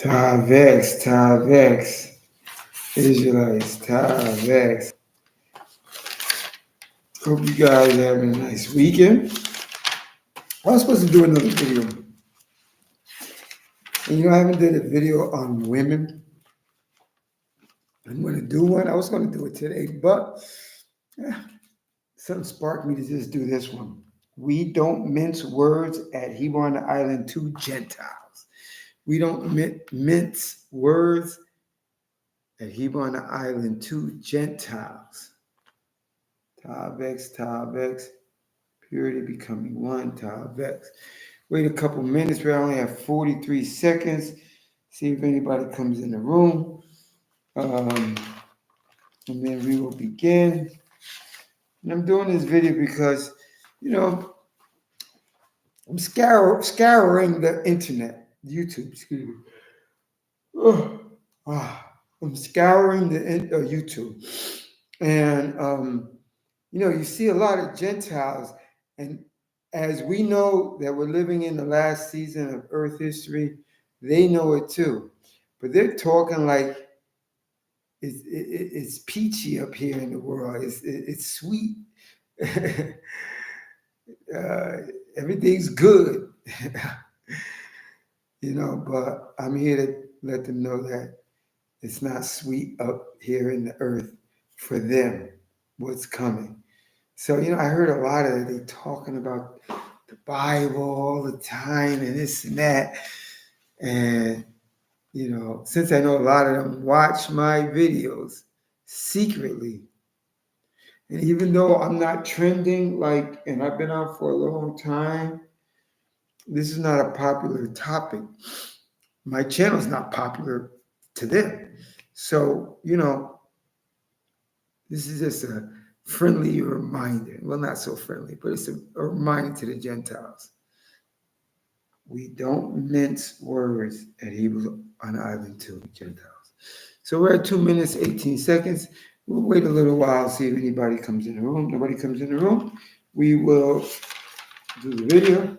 Tavex, Israelites, Tavex. Hope you guys are having a nice weekend. I was supposed to do another video. And I haven't did a video on women. I'm going to do one. I was going to do it today, but something sparked me to just do this one. We don't mince words at Hebrew on the island to Gentiles. We don't mince words at Hebrew on the island to Gentiles. Tavex, purity becoming one, Tavex. Wait a couple minutes. We only have 43 seconds. See if anybody comes in the room. And then we will begin. And I'm doing this video because, I'm scouring the internet, YouTube, excuse me. I'm scouring the YouTube. And, you see a lot of Gentiles. And as we know that we're living in the last season of Earth history, they know it too. But they're talking like it's peachy up here in the world. It's sweet. Everything's good. But I'm here to let them know that it's not sweet up here in the earth for them, what's coming. So, I heard a lot of they talking about the Bible all the time and this and that. And, since I know a lot of them watch my videos secretly, and even though I'm not trending, and I've been on for a long time, this is not a popular topic. My channel is not popular to them. So, this is just a friendly reminder. Well, not so friendly, but it's a reminder to the Gentiles. We don't mince words at Hebrew on Island 2, Gentiles. So we're at 2 minutes, 18 seconds. We'll wait a little while, see if anybody comes in the room. Nobody comes in the room. We will do the video.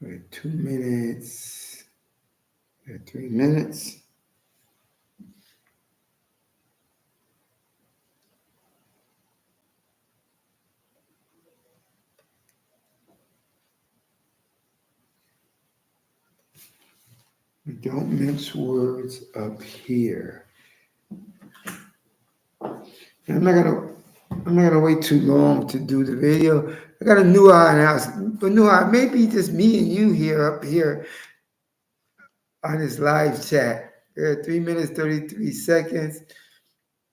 We're at 2 minutes. We're at 3 minutes. We don't mince words up here. And I'm not gonna wait too long to do the video. I got a new eye house, but new eye, maybe just me and you here up here on this live chat. We're at 3 minutes, 33 seconds.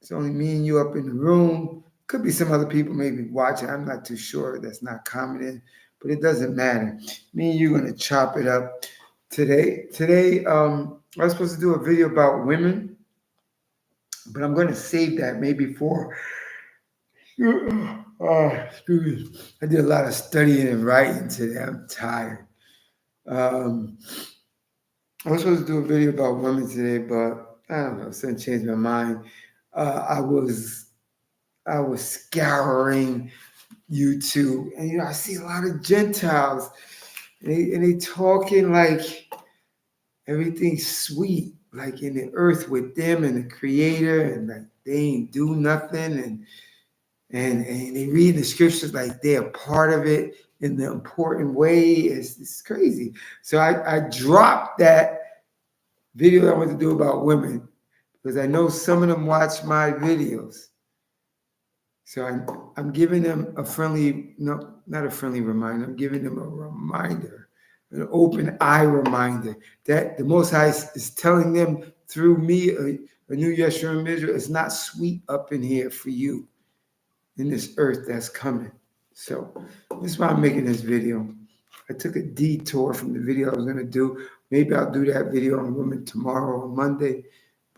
It's only me and you up in the room. Could be some other people maybe watching. I'm not too sure. That's not commenting, but it doesn't matter. Me and you are gonna chop it up today. I was supposed to do a video about women, but I'm gonna save that maybe for. Excuse me. I did a lot of studying and writing today. I'm tired. I was supposed to do a video about women today, but I don't know. Something changed my mind. I was scouring YouTube, and I see a lot of Gentiles, and they talking like everything's sweet, like in the earth with them and the Creator, and like they ain't do nothing, and they read the scriptures like they're a part of it in the important way. It's crazy. So I dropped that video I want to do about women because I know some of them watch my videos. So I'm giving them a friendly, no, not a friendly reminder. I'm giving them a reminder, an open eye reminder that the Most High is telling them through me, a new Yeshua Israel, it's not sweet up in here for you in this earth that's coming. So this is why I'm making this video. I took a detour from the video I was going to do. Maybe I'll do that video on women tomorrow or Monday.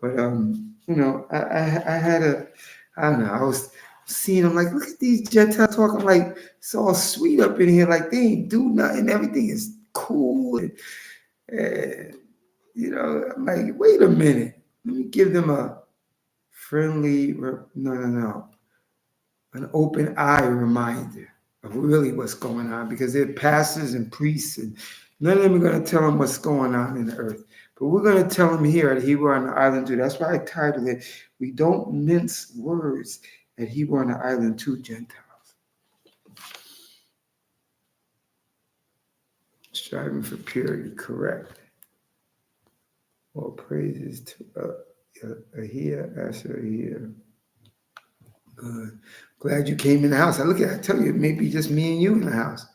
But I had I don't know. I was seeing them like, look at these Gentiles talking like it's all sweet up in here, like they ain't do nothing. Everything is cool. And I'm like, wait a minute. Let me give them a friendly, no, an open eye reminder of really what's going on, because they're pastors and priests, and none of them are going to tell them what's going on in the earth. But we're going to tell them here at Hebrew on the Island too. That's why I titled it, We Don't Mince Words at Hebrew on the Island to Gentiles. Striving for purity, correct. All praises to Ahia, Asher, Ahia. Good. Glad you came in the house. I tell you, it may be just me and you in the house.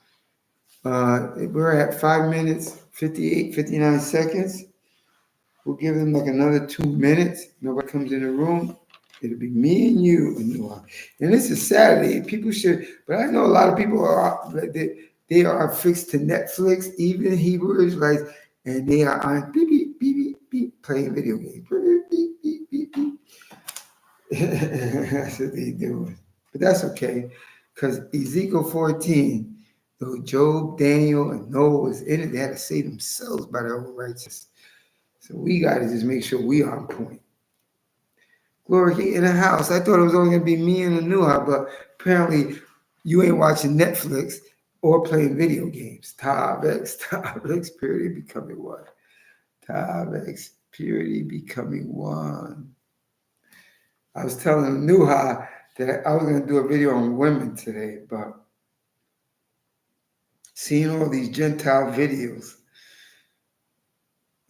We're at 5 minutes, 59 seconds. We'll give them like another 2 minutes. Nobody comes in the room. It'll be me and you. And this is Saturday. People should, but I know a lot of people they are fixed to Netflix, even Hebrew Israelites, and they are on beep, beep, beep, beep, beep, playing video games. Beep, beep, beep, beep, beep. That's what they do. But that's okay, because Ezekiel 14, though Job, Daniel, and Noah was in it, they had to save themselves by their own righteousness. So we got to just make sure we are on point. Glory in the house. I thought it was only going to be me and Anuha, but apparently you ain't watching Netflix or playing video games. Tav X, purity becoming one. Tav X, purity becoming one. I was telling Anuha that I was going to do a video on women today, but seeing all these Gentile videos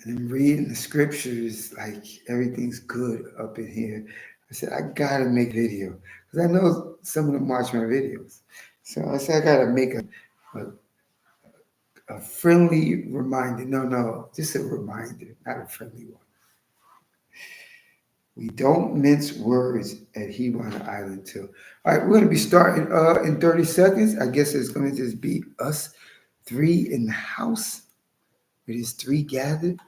and reading the scriptures, like everything's good up in here. I said, I gotta make video, because I know some of them watch my videos. So I said, I gotta make a friendly reminder. No, just a reminder, not a friendly one. We don't mince words at Hebrew on the Island too. All right, we're gonna be starting in 30 seconds. I guess it's gonna just be us three in the house. It is three gathered.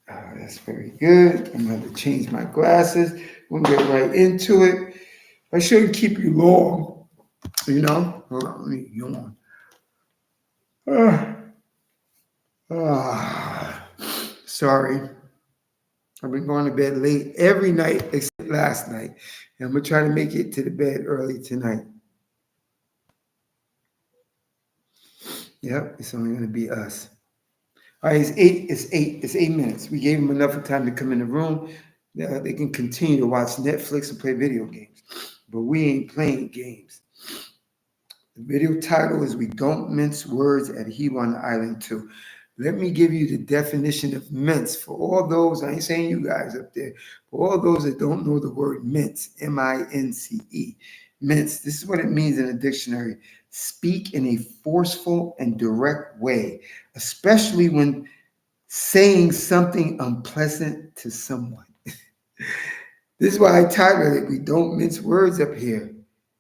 That's very good. I'm going to change my glasses. We'll get right into it. I shouldn't keep you long, Hold on, let me yawn. Sorry. I've been going to bed late every night except last night. And I'm going to try to make it to the bed early tonight. Yep, it's only going to be us. All right, it's 8 minutes. We gave them enough time to come in the room. They can continue to watch Netflix and play video games. But we ain't playing games. The video title is We Don't Mince Words at Hebrew on the Island too. Let me give you the definition of mince for all those, I ain't saying you guys up there, for all those that don't know the word mince, M-I-N-C-E. Mince, this is what it means in a dictionary. Speak in a forceful and direct way, especially when saying something unpleasant to someone. This is why I titled it, We Don't Mince Words up here.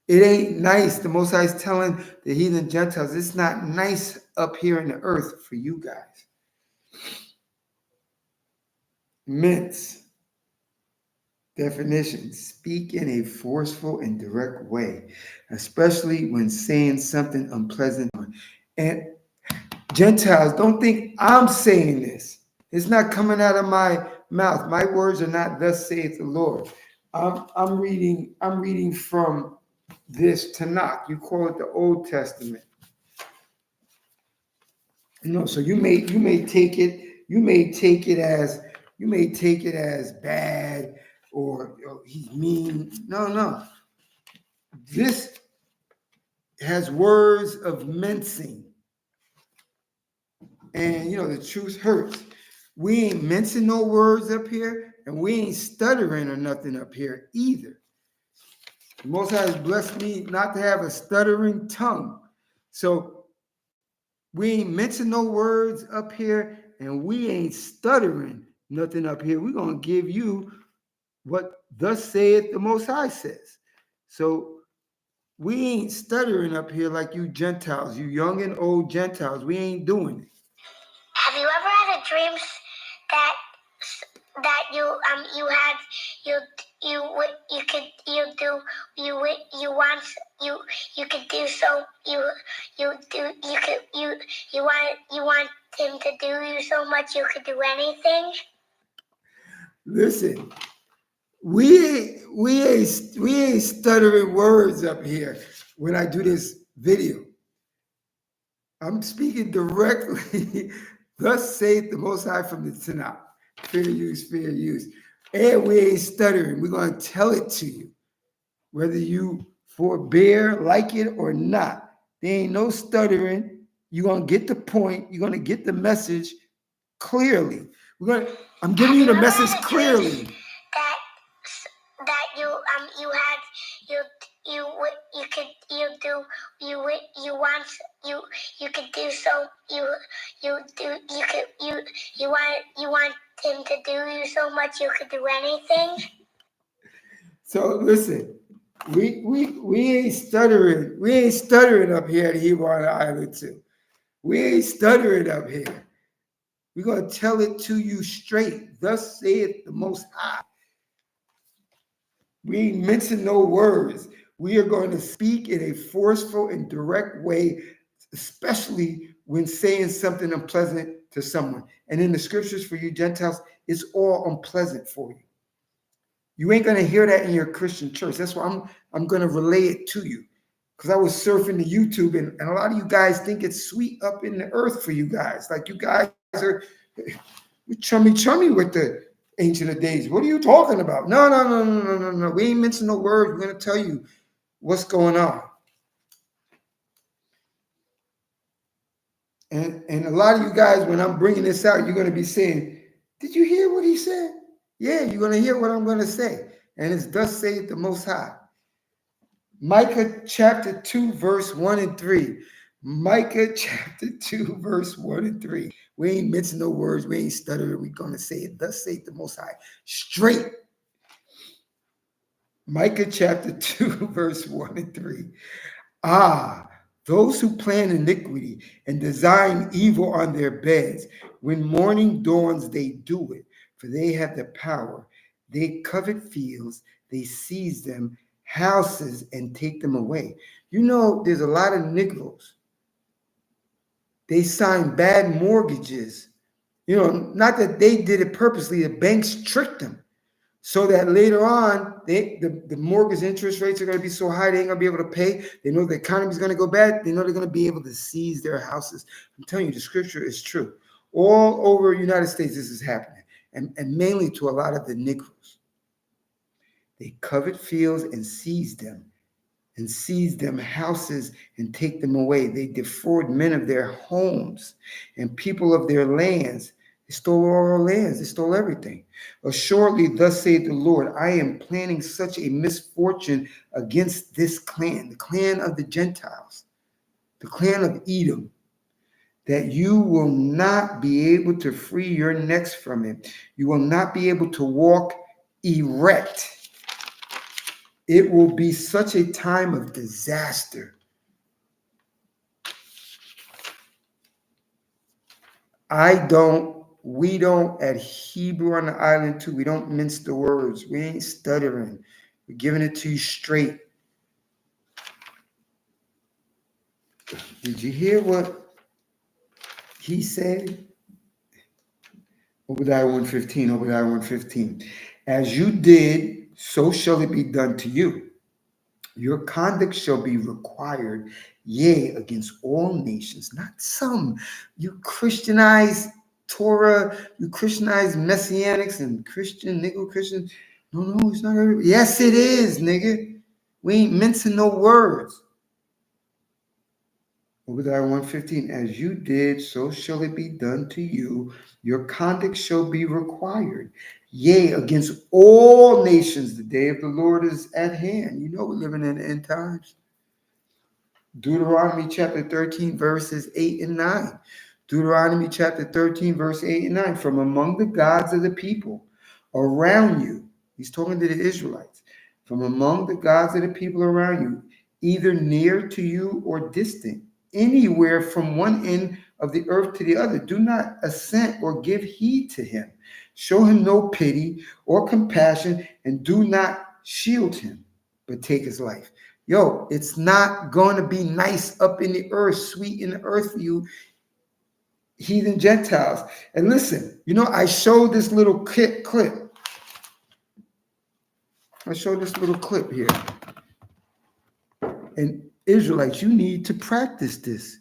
It ain't nice. The Most High is telling the heathen Gentiles, it's not nice up here in the earth for you guys. Mince. Definition. Speak in a forceful and direct way, especially when saying something unpleasant. And Gentiles, don't think I'm saying this. It's not coming out of my mouth. My words are not thus saith the Lord. I'm reading from this Tanakh. You call it the Old Testament. So you may take it as bad, or he's mean. No. This has words of mincing. And the truth hurts. We ain't mincing no words up here, and we ain't stuttering or nothing up here either. The Most High has blessed me not to have a stuttering tongue. So we ain't mincing no words up here, and we ain't stuttering nothing up here. We're going to give you what thus saith the Most High says. So We ain't stuttering up here like you Gentiles, you young and old Gentiles. We ain't doing it. Have you ever had a dream that you had you you could you do you want you you could do so you do you could you want him to do you so much you could do anything? Listen, we ain't stuttering words up here when I do this video. I'm speaking directly. Thus saith the Most High from the Tanakh. Fair use, fair use. And we ain't stuttering. We're going to tell it to you, whether you forbear, like it or not. There ain't no stuttering. You're going to get the point. You're going to get the message clearly. I'm giving you the message clearly. That you had you you could you do you want you you could do so you do you want him to do you so much you could do anything. So listen, we ain't stuttering. We ain't stuttering up here at Hebrew on the Island too. We ain't stuttering up here. We're going to tell it to you straight. Thus saith the Most High. We ain't mincing no words. We are going to speak in a forceful and direct way, especially when saying something unpleasant to someone. And in the scriptures for you Gentiles, it's all unpleasant for you. You ain't going to hear that in your Christian church. That's why I'm going to relay it to you. Because I was surfing the YouTube, and a lot of you guys think it's sweet up in the earth for you guys. Like you guys are chummy with the Ancient of Days. What are you talking about? No. We ain't mentioning no words. We're going to tell you what's going on. And a lot of you guys, when I'm bringing this out, you're going to be saying, did you hear what he said? Yeah, you're going to hear what I'm going to say. And it's thus saith the Most High. Micah chapter 2, verse 1 and 3. Micah chapter 2, verse 1 and 3. We ain't mixing no words. We ain't stuttering. We're going to say it. Thus saith the Most High. Straight. Micah chapter 2, verse 1 and 3. Ah, those who plan iniquity and design evil on their beds, when morning dawns, they do it, for they have the power. They covet fields, they seize them, houses, and take them away. You know, there's a lot of Negroes. They sign bad mortgages. You know, not that they did it purposely, the banks tricked them. So that later on, the mortgage interest rates are going to be so high, they ain't going to be able to pay. They know the economy is going to go bad. They know they're going to be able to seize their houses. I'm telling you, the scripture is true. All over the United States, this is happening, and mainly to a lot of the Negroes. They covet fields and seize them houses and take them away. They defraud men of their homes and people of their lands. They stole all our lands. They stole everything. Assuredly, thus saith the Lord, I am planning such a misfortune against this clan, the clan of the Gentiles, the clan of Edom, that you will not be able to free your necks from it. You will not be able to walk erect. It will be such a time of disaster. We don't at Hebrew on the Island too. We don't mince the words. We ain't stuttering. We're giving it to you straight. Did you hear what he said? Obadiah 1:15, Obadiah 1:15. As you did, so shall it be done to you. Your conduct shall be required, yea, against all nations, not some. You Christianized Torah, you Christianized Messianics and Christian, nigga Christians. No, it's not everybody. Yes, it is, nigga. We ain't mincing no words. Obadiah 1:15, as you did, so shall it be done to you. Your conduct shall be required. Yea, against all nations, the day of the Lord is at hand. You know we're living in the end times. Deuteronomy chapter 13, verses 8 and 9. Deuteronomy chapter 13, verse 8 and 9. From among the gods of the people around you, he's talking to the Israelites. From among the gods of the people around you, either near to you or distant, anywhere from one end of the earth to the other. Do not assent or give heed to him. Show him no pity or compassion, and do not shield him, but take his life. Yo, it's not going to be nice up in the earth, sweet in the earth for you, heathen Gentiles. And listen, I showed this little clip. I showed this little clip here. And Israelites, you need to practice this.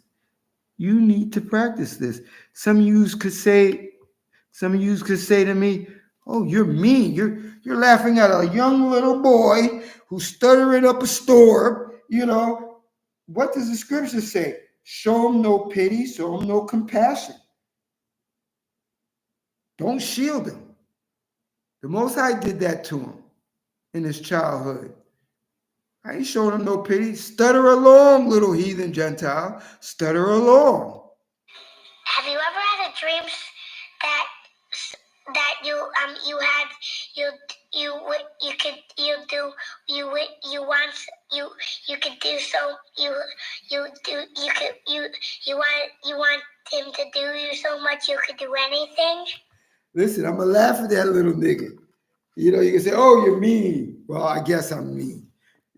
You need to practice this. Some of you could say, to me, "Oh, you're mean. You're laughing at a young little boy who's stuttering up a storm." What does the scripture say? Show him no pity, show him no compassion. Don't shield him. The Most High did that to him in his childhood. I ain't showing him no pity. Stutter along, little heathen Gentile. Stutter along. Have you ever had a dream that you had you could you do you want you could do so you do you want him to do you so much you could do anything? Listen, I'm gonna laugh at that little nigga. You can say, "Oh, you're mean." Well, I guess I'm mean.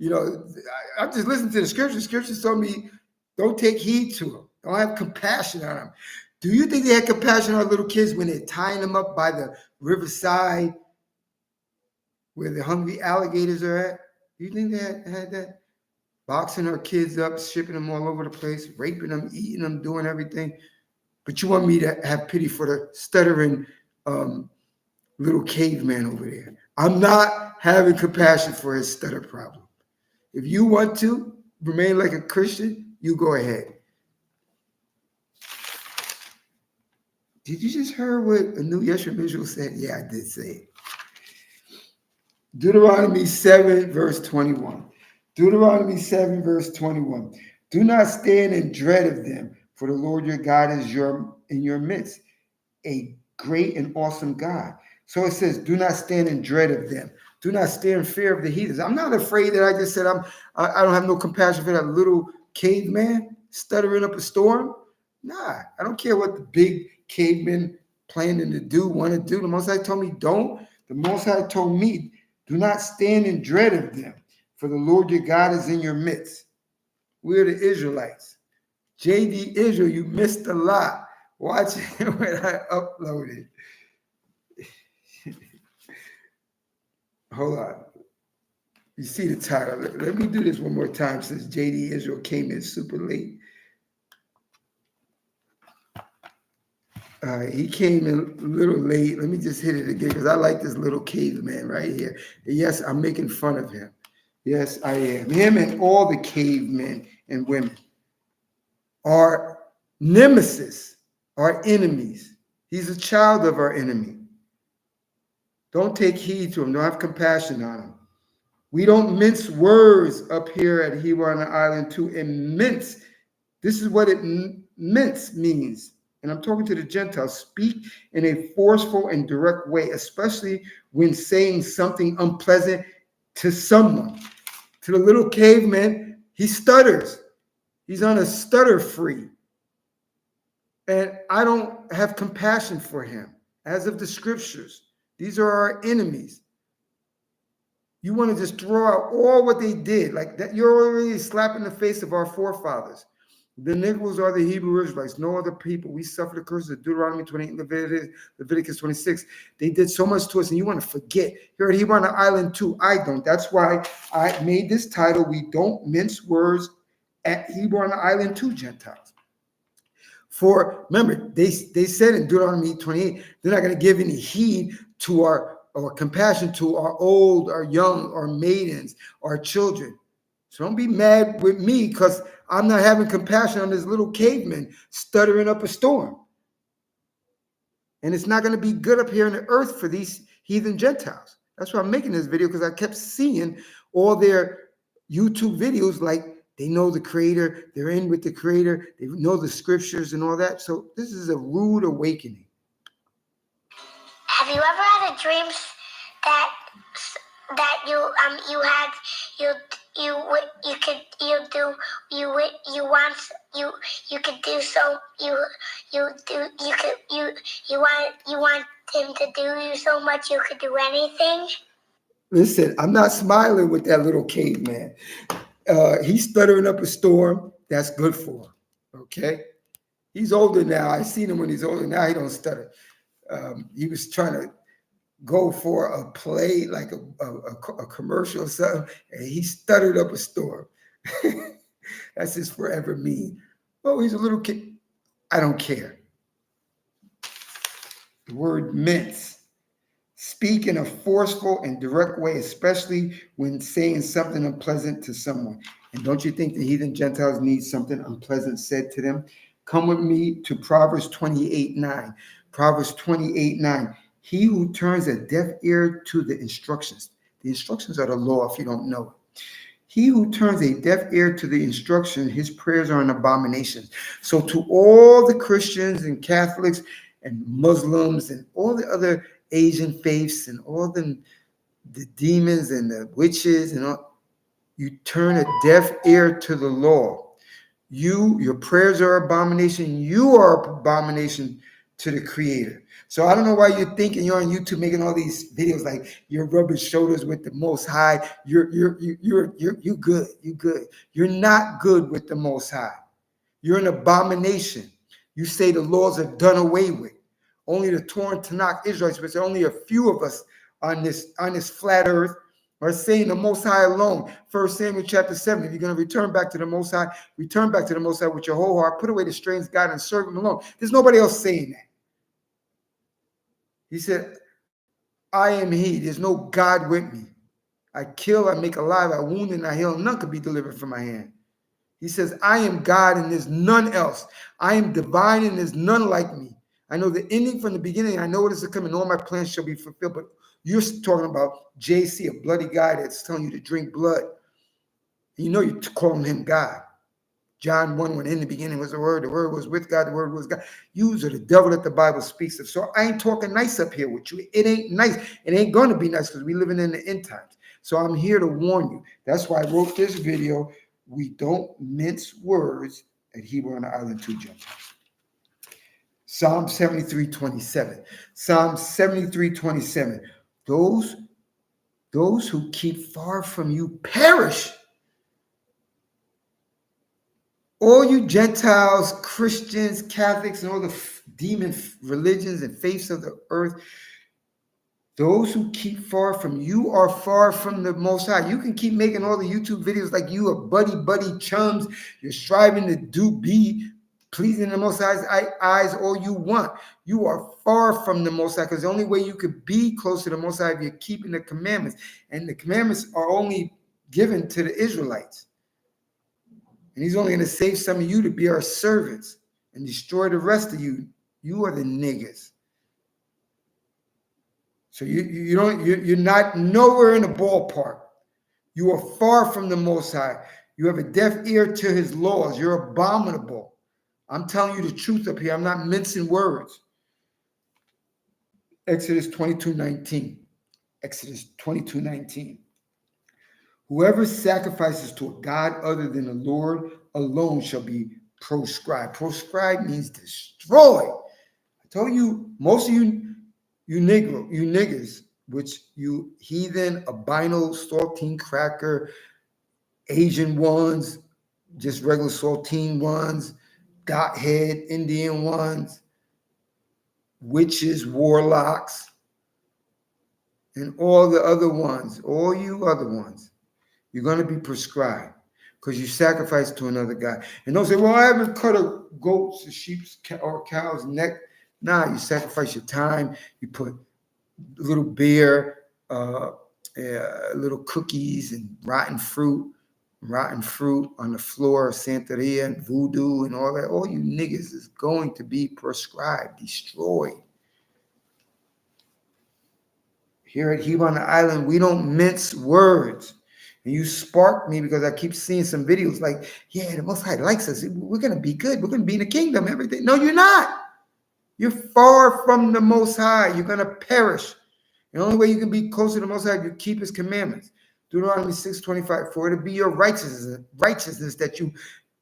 I'm just listening to the scripture. Scripture told me, don't take heed to them. Don't have compassion on them. Do you think they had compassion on little kids when they're tying them up by the riverside where the hungry alligators are at? Do you think they had that? Boxing our kids up, shipping them all over the place, raping them, eating them, doing everything. But you want me to have pity for the stuttering little caveman over there. I'm not having compassion for his stutter problem. If you want to remain like a Christian, you go ahead. Did you just hear what a new Yeshua visual said? Yeah, I did say it. Deuteronomy 7, verse 21. Deuteronomy 7, verse 21. Do not stand in dread of them, for the Lord your God is in your midst, a great and awesome God. So it says, do not stand in dread of them. Do not stand in fear of the heathens. I'm not afraid that I just said I don't have no compassion for that little caveman stuttering up a storm. Nah, I don't care what the big caveman planning to do, want to do. The Most High told me don't. The Most High told me, do not stand in dread of them, for the Lord your God is in your midst. We're the Israelites. JD Israel, you missed a lot. Watch it when I upload it. Hold on. You see the title. Let me do this one more time since JD Israel came in super late. He came in a little late. Let me just hit it again because I like this little caveman right here. Yes, I'm making fun of him. Yes, I am. Him and all the cavemen and women are nemesis, our enemies. He's a child of our enemy. Don't take heed to him. Don't have compassion on him. We don't mince words up here at Hebrew on the Island too. And mince, this is what it mince means. And I'm talking to the Gentiles. Speak in a forceful and direct way, especially when saying something unpleasant to someone. To the little caveman, he stutters. He's on a stutter free. And I don't have compassion for him, as of the scriptures. These are our enemies. You want to just throw out all what they did. Like that, you're already slapping the face of our forefathers. The Negroes are the Hebrew Israelites, no other people. We suffered the curses of Deuteronomy 28 and Leviticus 26. They did so much to us, and you want to forget. You're at Hebrew on the Island too. I don't. That's why I made this title, We Don't Mince Words at Hebrew on the Island too, Gentiles. For remember, they said in Deuteronomy 28, they're not going to give any heed to our or compassion to our old, our young, our maidens, our children. So don't be mad with me because I'm not having compassion on this little caveman stuttering up a storm. And it's not going to be good up here on the earth for these heathen Gentiles. That's why I'm making this video, because I kept seeing all their YouTube videos like they know the Creator, they're in with the Creator, they know the scriptures and all that. So this is a rude awakening. Have you ever had a dream that you could you do you want you could do so you do you want him to do you so much you could do anything. Listen, I'm not smiling with that little caveman. He's stuttering up a storm. That's good for him. Okay, he's older now. I seen him when he's older. Now he don't stutter. He was trying to go for a play like a commercial or something, and he stuttered up a storm. That's his forever meme. Oh, he's a little kid. I don't care. The word mince. Speak in a forceful and direct way, especially when saying something unpleasant to someone. And don't you think the heathen Gentiles need something unpleasant said to them? Come with me to Proverbs 28:9. Proverbs 28:9. He who turns a deaf ear to the instructions are the law if you don't know it. He who turns a deaf ear to the instruction, his prayers are an abomination. So to all the Christians and Catholics and Muslims and all the other Asian faiths and all the demons and the witches and all, you turn a deaf ear to the law. Your prayers are abomination. You are abomination to the Creator. So I don't know why you're thinking you're on YouTube making all these videos like you're rubbing shoulders with the Most High. You good. You good. You're not good with the Most High. You're an abomination. You say the laws are done away with. Only the Torah and Tanakh Israelites, which are only a few of us on this flat earth, are saying the Most High alone. 1 Samuel chapter 7. If you're going to return back to the Most High, return back to the Most High with your whole heart. Put away the strange God and serve Him alone. There's nobody else saying that. He said, I am He. There's no God with me. I kill, I make alive, I wound, and I heal. None could be delivered from my hand. He says, I am God and there's none else. I am divine and there's none like me. I know the ending from the beginning. I know what is to come and all my plans shall be fulfilled. But you're talking about JC, a bloody guy that's telling you to drink blood. You know you're calling him God. John 1, when in the beginning was the word was with God, the word was God. You are the devil that the Bible speaks of. So I ain't talking nice up here with you. It ain't nice. It ain't going to be nice because we're living in the end times. So I'm here to warn you. That's why I wrote this video. We don't mince words at Hebrew on the Island 2 Gentiles. Psalm 73:27. Psalm 73:27. Those who keep far from you perish. All you Gentiles, Christians, Catholics, and all the demon religions and faiths of the earth, those who keep far from you are far from the Most High. You can keep making all the YouTube videos like you are buddy chums. You're striving to be pleasing the Most High's eyes all you want. You are far from the Most High because the only way you could be close to the Most High is you're keeping the commandments. And the commandments are only given to the Israelites. And He's only going to save some of you to be our servants and destroy the rest of you. You are the niggas. So you're not nowhere in the ballpark. You are far from the Most High. You have a deaf ear to His laws. You're abominable. I'm telling you the truth up here. I'm not mincing words. Exodus 22:19. Exodus 22:19. Whoever sacrifices to a god other than the Lord alone shall be proscribed. Proscribed means destroy. I told you, most of you niggers, which you heathen, albino, saltine cracker, Asian ones, just regular saltine ones, dot head Indian ones, witches, warlocks, and all the other ones, all you other ones, you're going to be prescribed because you sacrifice to another God. And don't say, well, I haven't cut a goat's, a sheep's, or a cow's neck. Nah, you sacrifice your time. You put little beer, little cookies and rotten fruit on the floor of Santeria and voodoo and all that. All you niggas is going to be prescribed, destroyed. Here at Hebrew on the Island, we don't mince words. And you sparked me because I keep seeing some videos like, yeah, the Most High likes us. We're going to be good. We're going to be in the kingdom, everything. No, you're not. You're far from the Most High. You're going to perish. The only way you can be close to the Most High is you keep His commandments. Deuteronomy 6:25, for it'll be your righteousness that you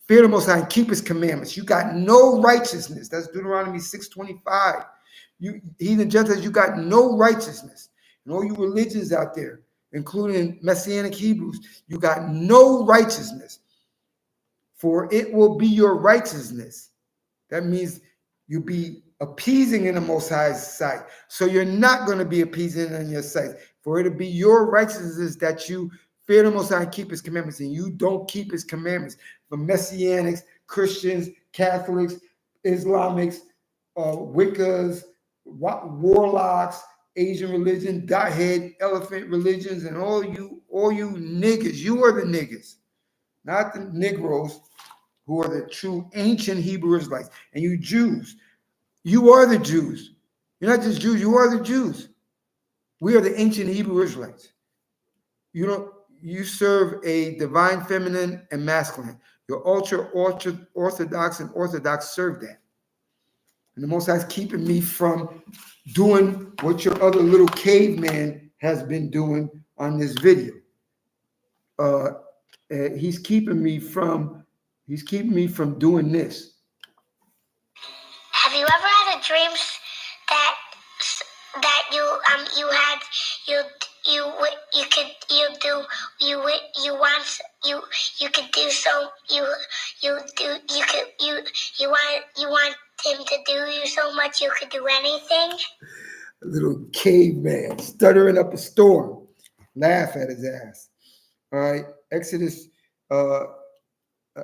fear the Most High and keep His commandments. You got no righteousness. That's Deuteronomy 6:25. You heathen Gentiles, you got no righteousness. And all you religions out there, including Messianic Hebrews, you got no righteousness. For it will be your righteousness. That means you'll be appeasing in the Most High's sight. So you're not going to be appeasing in your sight. For it'll be your righteousness that you fear the Most High and keep His commandments, and you don't keep His commandments. For Messianics, Christians, Catholics, Islamics, Wiccas, warlocks, Asian religion, dot head, elephant religions, and all you niggas. You are the niggas, not the Negroes, who are the true ancient Hebrew Israelites. And you Jews, you are the Jews. You're not just Jews, you are the Jews. We are the ancient Hebrew Israelites. You don't you serve a divine feminine and masculine. Your ultra orthodox and orthodox serve that. And the Most High is keeping me from doing what your other little caveman has been doing on this video. He's keeping me from doing this. Have you ever had a dream that you had you could do so you want him to do you so much you could do anything? A little caveman stuttering up a storm. Laugh at his ass. All right.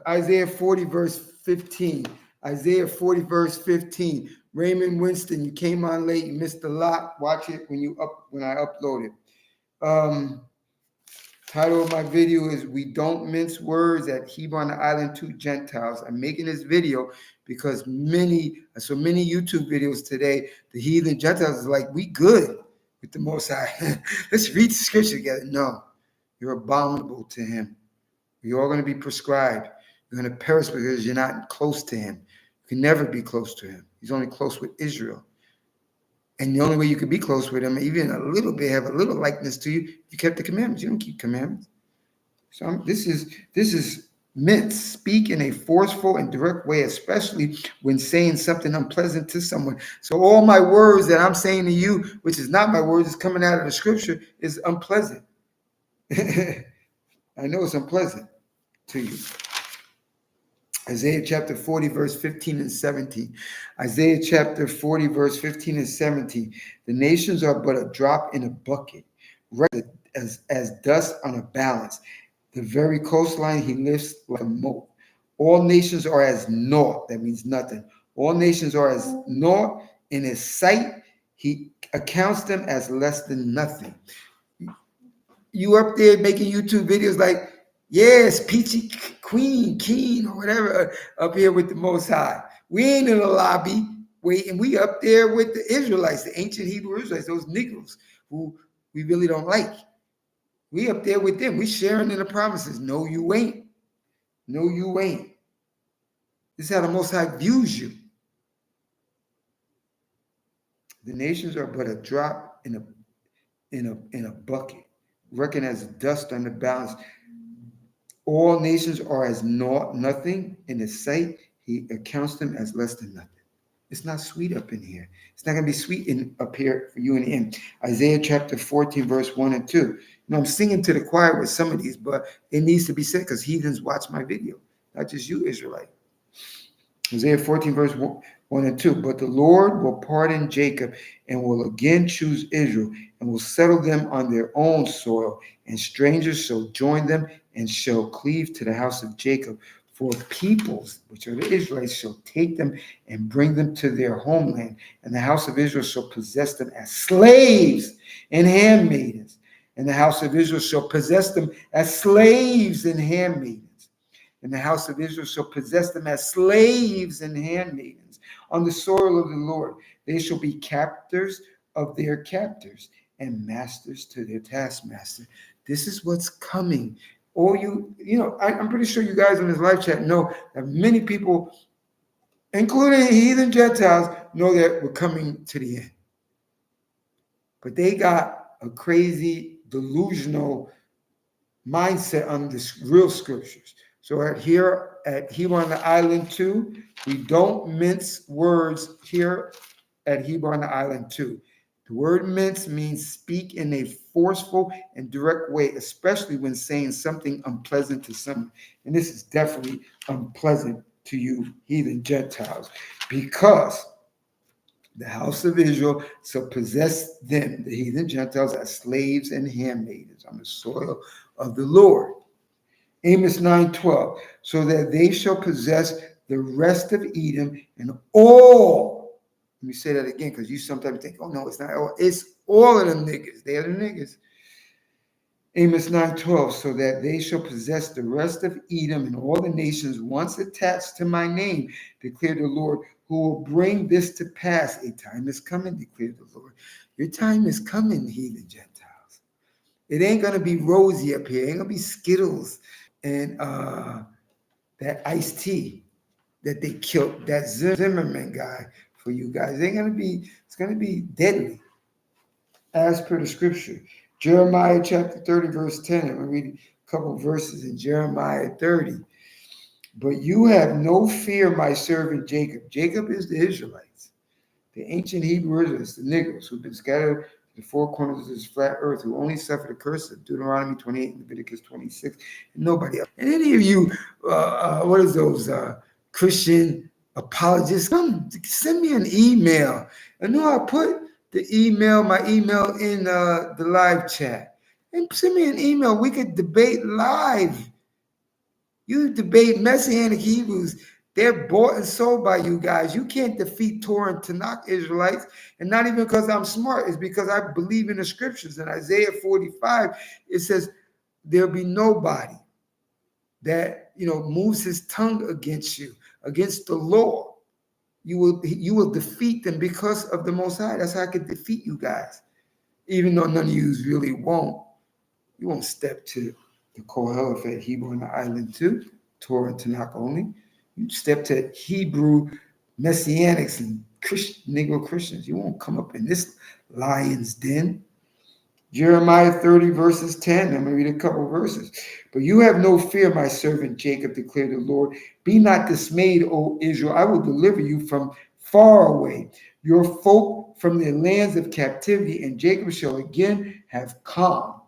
Isaiah 40 verse 15. Isaiah 40 verse 15. Raymond Winston, you came on late, you missed a lot. Watch it when I upload it. Title of my video is "We Don't Mince Words at Hebron Island to Gentiles." I'm making this video because so many YouTube videos today, the heathen Gentiles is like, we good with the Most High. Let's read the scripture together. No, you're abominable to Him. You're all going to be prescribed. You're going to perish because you're not close to Him. You can never be close to Him. He's only close with Israel. And the only way you could be close with Him, even a little bit, have a little likeness to you, you kept the commandments. You don't keep commandments. So this is mince. Speak in a forceful and direct way, especially when saying something unpleasant to someone. So all my words that I'm saying to you, which is not my words, is coming out of the scripture, is unpleasant. I know it's unpleasant to you. Isaiah chapter 40, verse 15 and 17. Isaiah chapter 40, verse 15 and 17. The nations are but a drop in a bucket, as dust on a balance. The very coastline He lifts like a mote. All nations are as naught. That means nothing. All nations are as naught in His sight. He accounts them as less than nothing. You up there making YouTube videos like, yes, Peachy Queen, Keen, or whatever, up here with the Most High. We ain't in the lobby waiting. We up there with the Israelites, the ancient Hebrew Israelites, those Negroes who we really don't like. We up there with them. We sharing in the promises. No, you ain't. No, you ain't. This is how the Most High views you. The nations are but a drop in a bucket, reckoned as dust on the balance. All nations are as naught, nothing in His sight. He accounts them as less than nothing. It's not sweet up in here. It's not going to be sweet up here for you and Him. Isaiah chapter 14, verse 1 and 2. You know, I'm singing to the choir with some of these, but it needs to be said because heathens watch my video, not just you, Israelite. Isaiah 14, verse 1 and 2. But the Lord will pardon Jacob and will again choose Israel and will settle them on their own soil, and strangers shall join them and shall cleave to the house of Jacob. For peoples, which are the Israelites, shall take them and bring them to their homeland, and the house of Israel shall possess them as slaves and handmaidens, and the house of Israel shall possess them as slaves and handmaidens. And the house of Israel shall possess them as slaves and handmaidens on the soil of the Lord. They shall be captors of their captors and masters to their taskmaster. This is what's coming. All I'm pretty sure you guys on this live chat know that many people, including heathen Gentiles, know that we're coming to the end. But they got a crazy, delusional mindset on this real scriptures. So at Hebrew on the Island too, we don't mince words here at Hebrew on the Island too. The word mince means speak in a forceful and direct way, especially when saying something unpleasant to someone. And this is definitely unpleasant to you, heathen Gentiles, because the house of Israel shall possess them, the heathen Gentiles, as slaves and handmaidens on the soil of the Lord. Amos 9:12, so that they shall possess the rest of Edom and all. Let me say that again, because you sometimes think, oh no, it's not all. It's all of them niggas. They're the niggas. Amos 9:12, so that they shall possess the rest of Edom and all the nations once attached to my name, declared the Lord, who will bring this to pass. A time is coming, declared the Lord. Your time is coming, heathen Gentiles. It ain't gonna be rosy up here. It ain't gonna be Skittles and that iced tea that they killed, that Zimmerman guy for you guys. It's gonna be deadly as per the scripture. Jeremiah chapter 30, verse 10. I'm going to read a couple verses in Jeremiah 30. But you have no fear, my servant Jacob. Jacob is the Israelites, the ancient Hebrew Israelites, the Negroes who've been scattered to the four corners of this flat earth, who only suffer the curse of Deuteronomy 28 and Leviticus 26, and nobody else. And any of you, what is those Christian apologists, come send me an email. I know I put my email in the live chat. And send me an email. We could debate live. You debate Messianic Hebrews. They're bought and sold by you guys. You can't defeat Torah and Tanakh Israelites. And not even because I'm smart. It's because I believe in the scriptures. In Isaiah 45, it says, there'll be nobody that moves his tongue against you, against the law. You will defeat them because of the Most High. That's how I could defeat you guys. Even though none of you really won't. You won't step to the Koheleth at Hebrew on the Island too, Torah and Tanakh only. You step to Hebrew Messianics and Negro Christians. You won't come up in this lion's den. Jeremiah 30, verses 10. I'm going to read a couple verses. But you have no fear, my servant Jacob, declared the Lord. Be not dismayed, O Israel. I will deliver you from far away, your folk from the lands of captivity, and Jacob shall again have calm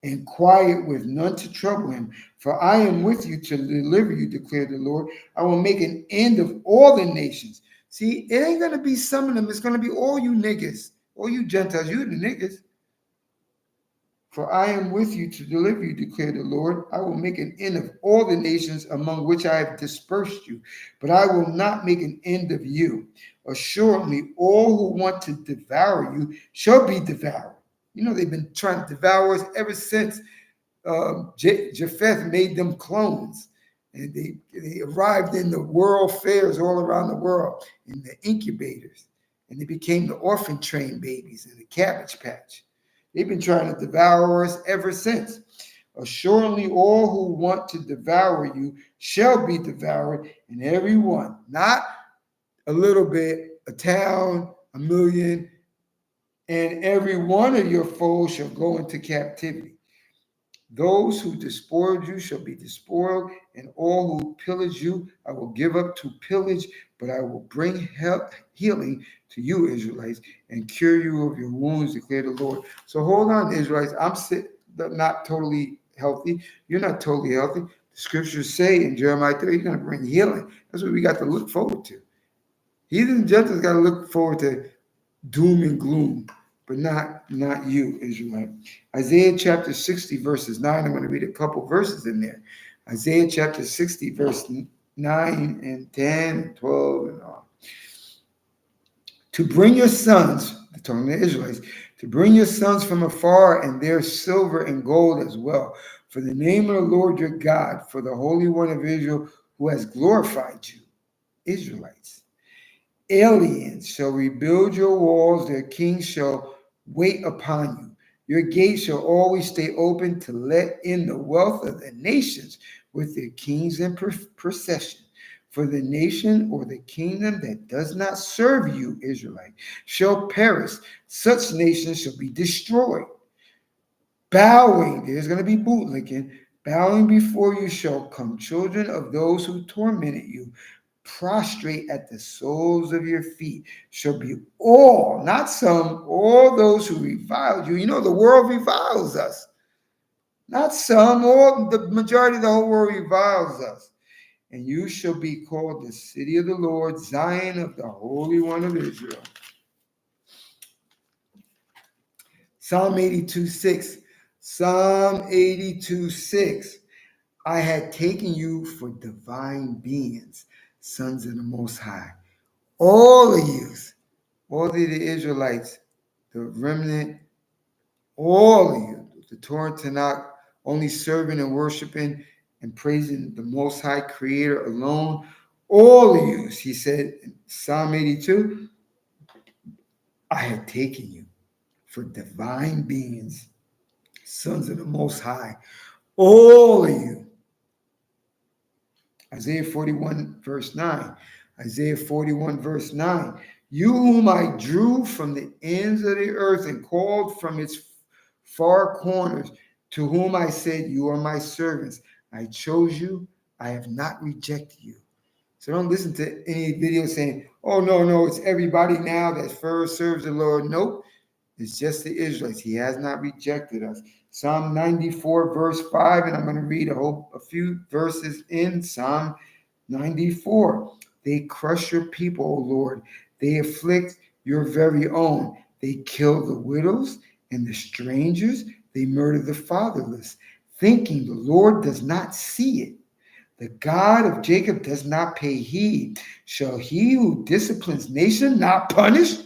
and quiet with none to trouble him. For I am with you to deliver you, declared the Lord. I will make an end of all the nations. See, it ain't going to be some of them. It's going to be all you niggas, all you Gentiles, you the niggas. For I am with you to deliver you, declared the Lord. I will make an end of all the nations among which I have dispersed you, but I will not make an end of you. Assuredly, all who want to devour you shall be devoured. They've been trying to devour us ever since Japheth made them clones. And they arrived in the world fairs all around the world, in the incubators. And they became the orphan train babies in the Cabbage Patch. They've been trying to devour us ever since. Assuredly, all who want to devour you shall be devoured, and every one, not a little bit, a town, a million, and every one of your foes shall go into captivity. Those who despoiled you shall be despoiled, and all who pillage you I will give up to pillage, but I will bring healing to you, Israelites, and cure you of your wounds, declare the Lord. So hold on, Israelites. I'm not totally healthy. You're not totally healthy. The scriptures say in Jeremiah 3, he's going to bring healing. That's what we got to look forward to. Heathen Gentiles got to look forward to doom and gloom, but not you, Israelite. Isaiah chapter 60, verses 9. I'm going to read a couple verses in there. Isaiah chapter 60, verse 9 and 10 and 12 and all. To bring your sons, talking to the Israelites, to bring your sons from afar and their silver and gold as well, for the name of the Lord your God, for the Holy One of Israel who has glorified you, Israelites. Aliens shall rebuild your walls, their kings shall wait upon you. Your gates shall always stay open to let in the wealth of the nations with their kings in procession. For the nation or the kingdom that does not serve you, Israelite, shall perish. Such nations shall be destroyed. Bowing, there's going to be bootlicking. Bowing before you shall come children of those who tormented you. Prostrate at the soles of your feet shall be all, not some, all those who reviled you. You know, the world reviles us. Not some, all, the majority of the whole world reviles us. And you shall be called the city of the Lord, Zion of the Holy One of Israel. Psalm 82:6. Psalm 82:6. I had taken you for divine beings, sons of the Most High. All of you, all of the Israelites, the remnant, all of you, the Torah and Tanakh, only serving and worshiping and praising the Most High Creator alone. All of you, he said in Psalm 82, I had taken you for divine beings, sons of the Most High. All of you. Isaiah 41, verse 9. Isaiah 41, verse 9. You whom I drew from the ends of the earth and called from its far corners, to whom I said, you are my servants. I chose you. I have not rejected you. So don't listen to any video saying, oh, no, it's everybody now that first serves the Lord. Nope. It's just the Israelites. He has not rejected us. Psalm 94, verse 5, and I'm going to read a few verses in Psalm 94. They crush your people, O Lord. They afflict your very own. They kill the widows and the strangers. They murder the fatherless, thinking the Lord does not see it. The God of Jacob does not pay heed. Shall he who disciplines nation not punish?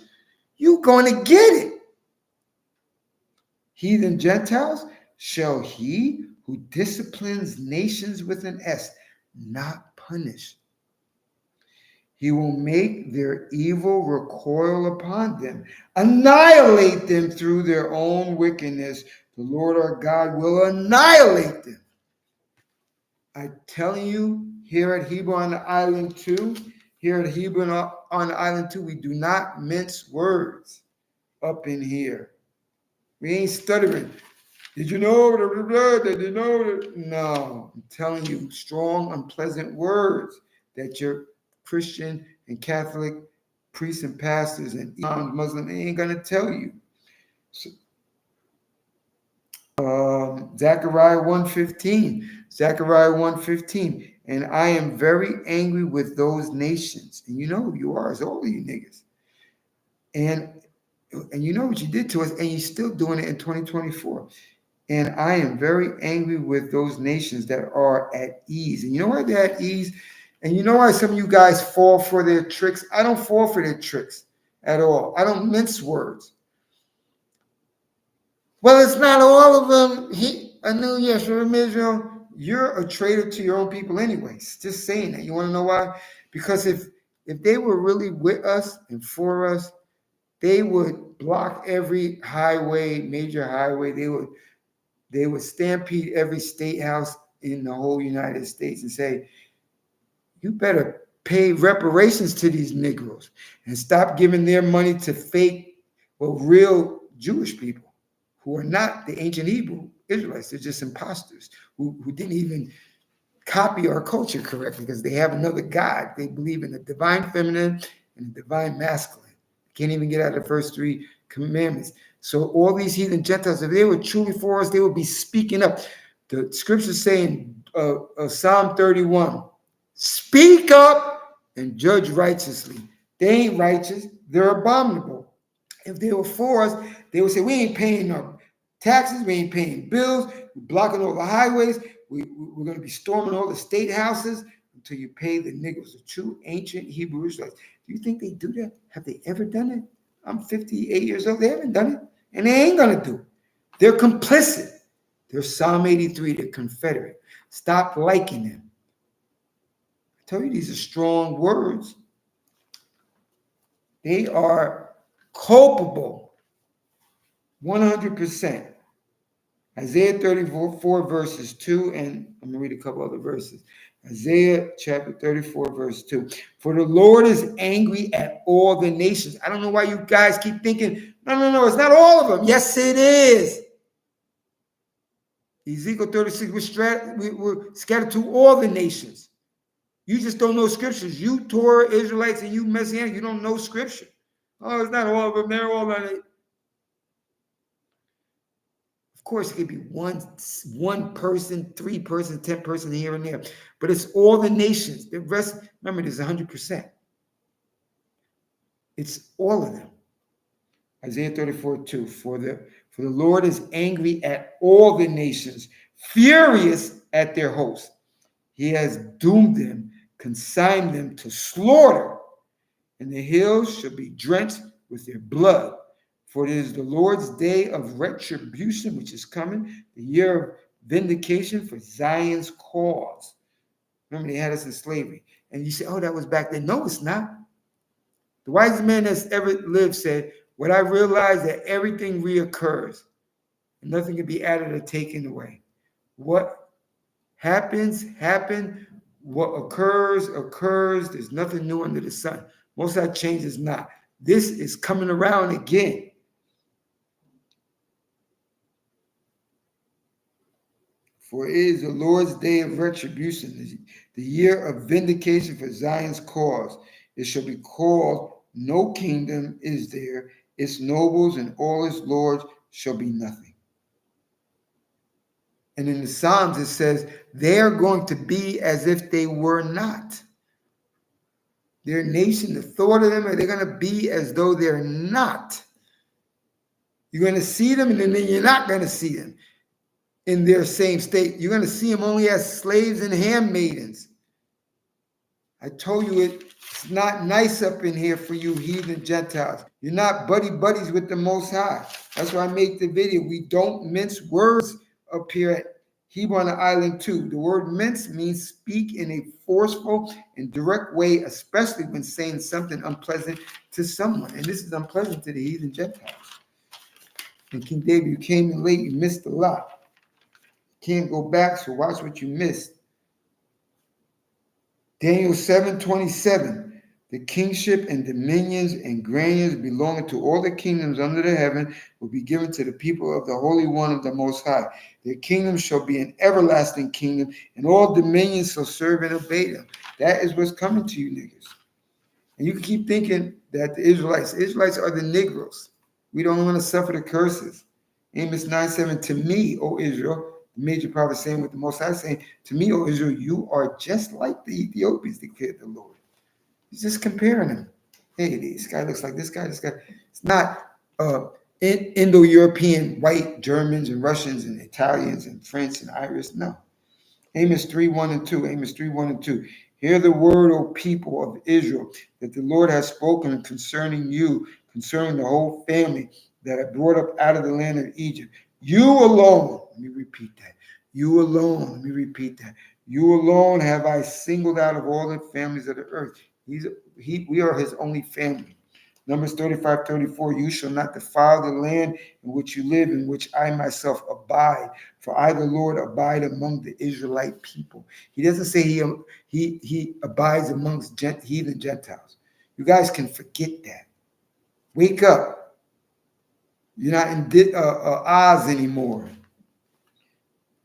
You going to get it. Heathen Gentiles, shall he who disciplines nations with an S not punish? He will make their evil recoil upon them, annihilate them through their own wickedness. The Lord our God will annihilate them. I'm telling you, here at Hebrew on the Island 2, we do not mince words up in here. We ain't stuttering. Did you know? Did you know? No, I'm telling you, strong, unpleasant words that your Christian and Catholic priests and pastors and Muslim ain't gonna tell you. So, Zechariah 1:15. Zechariah 1:15. And I am very angry with those nations. And you know who you are, it's all of you niggas. And you know what you did to us, and you're still doing it in 2024. And I am very angry with those nations that are at ease. And you know why they're at ease? And you know why some of you guys fall for their tricks? I don't fall for their tricks at all. I don't mince words. Well, it's not all of them. I knew Yeshua Israel. You're a traitor to your own people anyways. Just saying that. You want to know why? Because if they were really with us and for us, they would block every highway, major highway. They would stampede every state house in the whole United States and say, you better pay reparations to these Negroes and stop giving their money to fake, real Jewish people who are not the ancient Hebrew Israelites. They're just imposters who didn't even copy our culture correctly because they have another God. They believe in the divine feminine and the divine masculine. Can't even get out of the first three commandments. So all these heathen Gentiles, if they were truly for us, they would be speaking up. The scripture saying, Psalm 31, speak up and judge righteously. They ain't righteous. They're abominable. If they were for us, they would say, we ain't paying no taxes. We ain't paying bills. We're blocking all the highways. We're going to be storming all the state houses until you pay the niggers, the true ancient Hebrew Israelites. Do you think they do that? Have they ever done it? I'm 58 years old. They haven't done it. And they ain't going to do it. They're complicit. They're Psalm 83, they're Confederate. Stop liking them. I tell you, these are strong words. They are culpable, 100%. Isaiah 34, verses 2, and I'm going to read a couple other verses. Isaiah chapter 34, verse 2. For the Lord is angry at all the nations. I don't know why you guys keep thinking, no, it's not all of them. Yes, it is. Ezekiel 36, we're scattered to all the nations. You just don't know scriptures. You Torah Israelites and you Messianic, you don't know scripture. Oh, it's not all of them. They're all on it. Of course, it could be one person, 3 person, 10 person here and there, but it's all the nations. The rest, remember, there's 100%. It's all of them. Isaiah 34:2. For the Lord is angry at all the nations, furious at their hosts. He has doomed them, consigned them to slaughter, and the hills shall be drenched with their blood. For it is the Lord's day of retribution, which is coming, the year of vindication for Zion's cause. Remember, they had us in slavery. And you say, oh, that was back then. No, it's not. The wisest man that's ever lived said, what I realized that everything reoccurs and nothing can be added or taken away. What happened. What occurs. There's nothing new under the sun. Most of that change is not. This is coming around again. For it is the Lord's day of retribution, the year of vindication for Zion's cause. It shall be called, no kingdom is there. Its nobles and all its lords shall be nothing. And in the Psalms it says, they are going to be as if they were not. Their nation, the thought of them, they're going to be as though they're not. You're going to see them, and then you're not going to see them in their same state. You're going to see them only as slaves and handmaidens. I told you it's not nice up in here for you heathen Gentiles. You're not buddies with the Most High. That's why I make the video. We don't mince words up here at Hebrew on the Island too. The word mince means speak in a forceful and direct way, especially when saying something unpleasant to someone. And this is unpleasant to the heathen Gentiles. And King David, you came in late, you missed a lot. You can't go back, so watch what you missed. Daniel 7:27. The kingship and dominions and grandeurs belonging to all the kingdoms under the heaven will be given to the people of the Holy One of the Most High. Their kingdom shall be an everlasting kingdom, and all dominions shall serve and obey them. That is what's coming to you niggas. And you can keep thinking that the Israelites are the Negroes. We don't want to suffer the curses. Amos 9:7, to me, O Israel, the major prophet saying with the Most High saying, to me, O Israel, you are just like the Ethiopians, declared the Lord. He's just comparing them. Hey, this guy looks like this guy. It's not Indo-European white Germans and Russians and Italians and French and Irish. No. Amos 3:1-2. Amos 3:1-2. Hear the word, O people of Israel, that the Lord has spoken concerning you, concerning the whole family that I brought up out of the land of Egypt. You alone, let me repeat that. You alone, let me repeat that. You alone have I singled out of all the families of the earth. We are his only family. Numbers 35:34, you shall not defile the land in which you live, in which I myself abide, for I, the Lord, abide among the Israelite people. He doesn't say he abides amongst heathen Gentiles. You guys can forget that. Wake up. You're not in Oz anymore.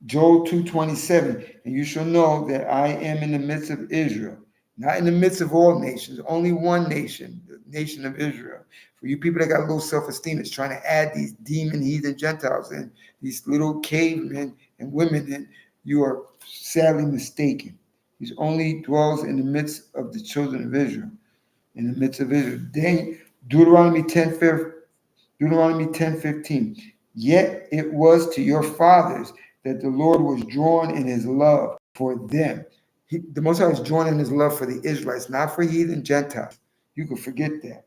Joel 2:27, and you shall know that I am in the midst of Israel, not in the midst of all nations, only one nation, the nation of Israel. For you people that got low self-esteem, is trying to add these demon heathen Gentiles and these little cavemen and women, and you are sadly mistaken. He only dwells in the midst of the children of Israel, in the midst of Israel. Then Deuteronomy 10:15. Yet it was to your fathers that the Lord was drawn in his love for them. The Most High was drawn in his love for the Israelites, not for heathen Gentiles. You can forget that.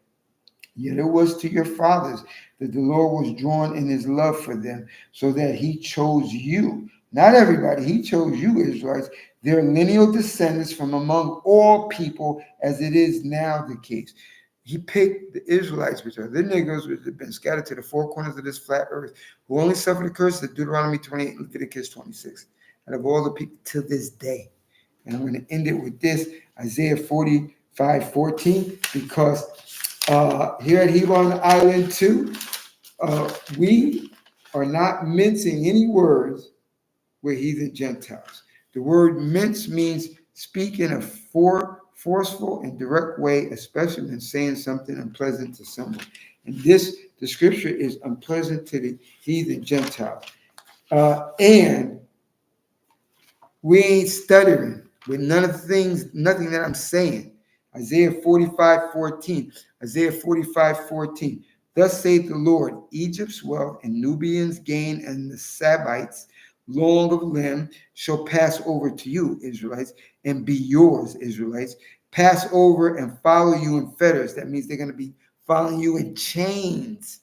Yet it was to your fathers that the Lord was drawn in his love for them, so that he chose you. Not everybody, he chose you, Israelites, their lineal descendants from among all people, as it is now the case. He picked the Israelites, which are the Negroes, which have been scattered to the four corners of this flat earth, who only suffered the curse of Deuteronomy 28 and Leviticus 26, out of all the people to this day. And I'm going to end it with this, Isaiah 45:14, because here at Hebrew on the Island too, we are not mincing any words we're heathen Gentiles. The word mince means speak in a forceful and direct way, especially when saying something unpleasant to someone. And the scripture is unpleasant to the heathen Gentiles. And we ain't stuttering with none of the things, nothing that I'm saying. Isaiah 45:14. Isaiah 45:14. Thus saith the Lord, Egypt's wealth and Nubians' gain and the Sabites, long of limb, shall pass over to you, Israelites, and be yours, Israelites. Pass over and follow you in fetters. That means they're going to be following you in chains.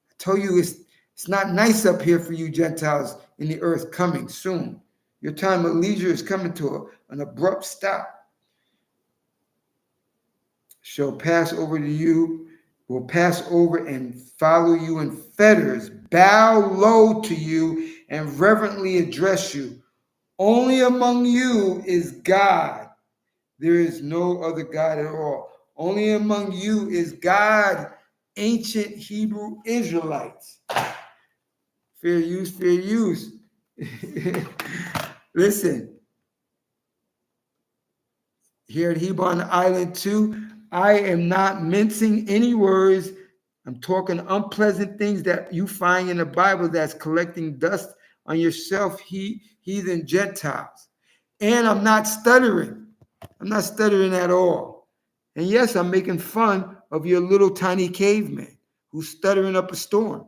I told you it's not nice up here for you Gentiles in the earth coming soon. Your time of leisure is coming to an abrupt stop. Shall pass over to you, will pass over and follow you in fetters, bow low to you, and reverently address you. Only among you is God. There is no other God at all. Only among you is God, ancient Hebrew Israelites. Fair use, fair use. Listen, here at Hebron Island 2, I am not mincing any words. I'm talking unpleasant things that you find in the Bible that's collecting dust on yourself, heathen Gentiles. And I'm not stuttering. I'm not stuttering at all. And yes, I'm making fun of your little tiny caveman who's stuttering up a storm.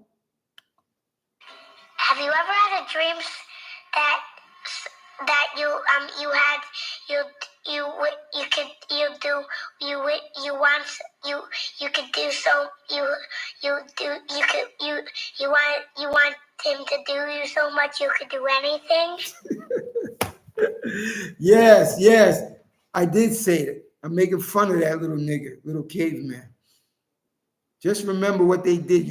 Have you ever had a dream that you had you could you do you want you could do so you do you want him to do you so much you could do anything? Yes, yes, I did say it. I'm making fun of that little nigger, little caveman. Just remember what they did.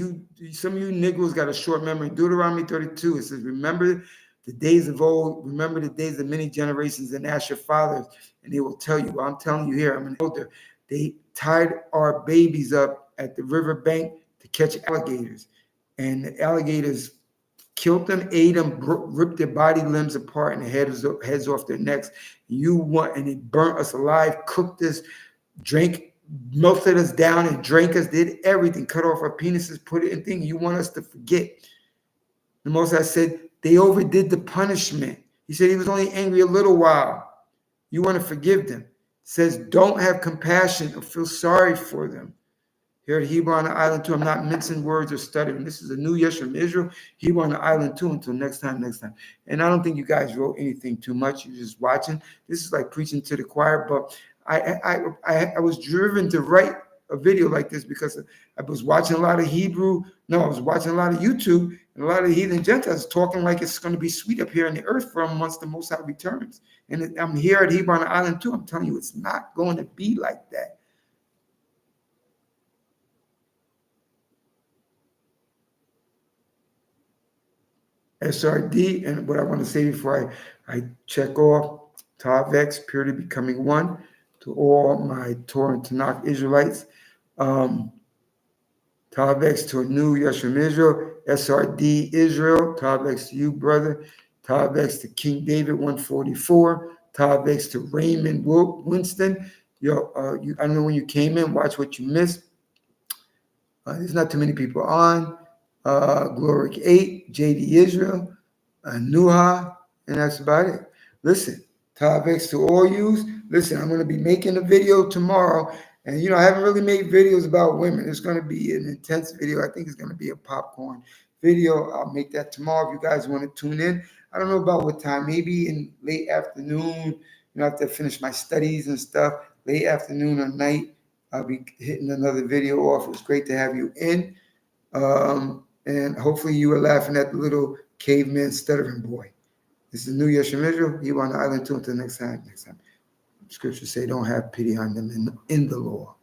Some of you Negroes got a short memory. Deuteronomy 32, it says, remember the days of old, remember the days of many generations, and ask your fathers, and they will tell you. Well, I'm telling you here, I'm an elder. They tied our babies up at the riverbank to catch alligators, and the alligators killed them, ate them, ripped their body limbs apart, and the heads off their necks. And they burnt us alive, cooked us, drank, melted us down and drank us, did everything, cut off our penises, put it in things. You want us to forget. The Most High said they overdid the punishment. He said he was only angry a little while. You want to forgive them. It says don't have compassion or feel sorry for them. Here at Hebron Island 2, I'm not mincing words or stuttering. This is a new yes from Israel, Hebron Island 2. Until next time. And I don't think you guys wrote anything too much. You're just watching. This is like preaching to the choir, but I was driven to write a video like this because I was watching a lot of I was watching a lot of YouTube, and a lot of heathen Gentiles talking like it's going to be sweet up here on the earth from once the Most High returns. And I'm here at Hebron Island 2. I'm telling you, it's not going to be like that. SRD, and what I want to say before I check off, Tavex, purely becoming one, to all my Torah and Tanakh Israelites. Tavex to a new Yeshua Israel, SRD Israel, Tavex to you, brother. Tavex to King David 144, Tavex to Raymond Winston. I don't know when you came in, watch what you missed. There's not too many people on. Glory 8, JD Israel, Nuha, and that's about it. Listen, topics to all yous. Listen, I'm going to be making a video tomorrow. And, I haven't really made videos about women. It's going to be an intense video. I think it's going to be a popcorn video. I'll make that tomorrow if you guys want to tune in. I don't know about what time. Maybe in late afternoon, after I finish my studies and stuff, late afternoon or night, I'll be hitting another video off. It's great to have you in. And hopefully you were laughing at the little caveman stuttering boy. This is New Yeshua Israel. You on the island too until next time. Scriptures say don't have pity on them in the law.